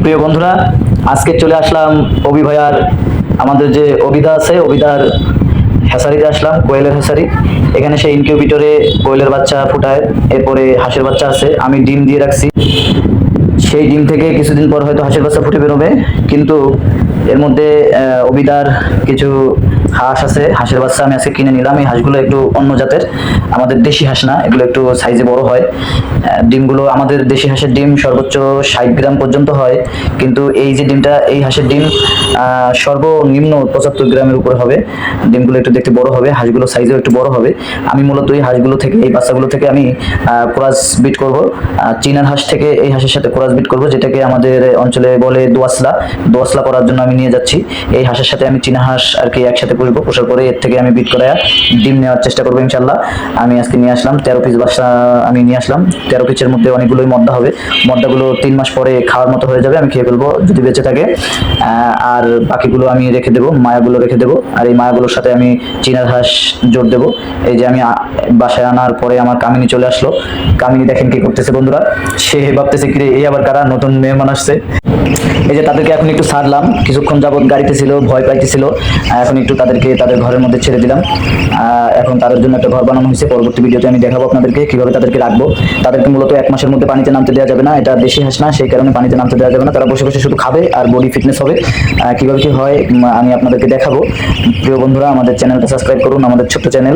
প্রিয় বন্ধুরা, আজকে চলে আসলাম অভি ভাইয়ার আমাদের যে অভিদা আছে অভিদার হ্যাসারিতে আসলাম, কোয়েলের হ্যাসারি। এখানে সে ইনকিউবেটরে কোয়েলের বাচ্চা ফুটায়, এরপরে হাঁসের বাচ্চা আছে, আমি ডিম দিয়ে রাখছি। সেই ডিম থেকে কিছুদিন পর হয়তো হাঁসের বাচ্চা ফুটে বেরোবে, কিন্তু এর মধ্যে অবিদার কিছু হাঁস আছে, হাঁসের বাচ্চা আমি আজকে কিনে নিলাম। এই হাঁসগুলো একটু অন্য জাতের, আমাদের দেশি হাঁস না, এগুলো একটু সাইজে বড় হয়। ডিমগুলো আমাদের দেশি হাঁসের ডিম সর্বোচ্চ 60 গ্রাম পর্যন্ত হয়, কিন্তু এই যে ডিমটা, এই হাঁসের ডিম সর্বনিম্ন 75 গ্রামের উপরে হবে। ডিমগুলো একটু দেখতে বড় হবে, হাঁসগুলো সাইজেও একটু বড় হবে। আমি মূলত এই হাঁসগুলো থেকে, এই বাচ্চাগুলো থেকে আমি ক্রস বিট করব। চীনার হাঁস থেকে এই হাঁসের সাথে ক্রস বিট করব, যেটাকে আমাদের অঞ্চলে বলে দোয়াসলা। দোয়াসলা করার জন্য আমি নিয়ে যাচ্ছি। এই হাঁসের সাথে আমি চীনা হাঁস আর কি একসাথে পুষবো, পোষার পরে এর থেকে আমি বিট করায় ডিম নেওয়ার চেষ্টা করবো ইনশাল্লাহ। আমি আজকে নিয়ে আসলাম 13 পিস বাচ্চা, আমি নিয়ে আসলাম 13 পিসের মধ্যে অনেকগুলোই মদ্দা হবে। মদ্দাগুলো 3 মাস পরে খাওয়ার মতো হয়ে যাবে, আমি খেয়ে ফেলবো যদি বেঁচে থাকে। আর বাকিগুলো আমি রেখে দেবো, মায়াগুলো রেখে দেবো। আর এই মায়াগুলোর সাথে আমি চীনার হাঁস জোর দেবো। এই যে আমি বাসায় আনার পরে আমার কামিনী চলে আসলো। কামিনী দেখেন কি করতেছে বন্ধুরা, সে ভাবতেছে কিরে এই আবার কারা, নতুন মেহমান আসছে। এই যে তাদেরকে এখন একটু ছাড়লাম, কিছুক্ষণ যাবত গাড়িতে ছিল, ভয় পাইতেছিল। এখন একটু তাদেরকে তাদের ঘরের মধ্যে ছেড়ে দিলাম। এখন তাদের জন্য একটা ঘর বানানো হয়েছে, পরবর্তী ভিডিওতে আমি দেখাবো আপনাদেরকে কিভাবে তাদেরকে রাখবো। তাদেরকে মূলত 1 মাসের মধ্যে পানিতে নামতে দেওয়া যাবে না, এটা দেশি হাঁস না, সেই কারণে পানিতে নামতে দেওয়া যাবে না। তারা বসে বসে শুধু খাবে আর বডি ফিটনেস হবে। কিভাবে কি হয় আমি আপনাদেরকে দেখাবো। প্রিয় বন্ধুরা, আমাদের চ্যানেলটা সাবস্ক্রাইব করুন, আমাদের ছোট্ট চ্যানেল।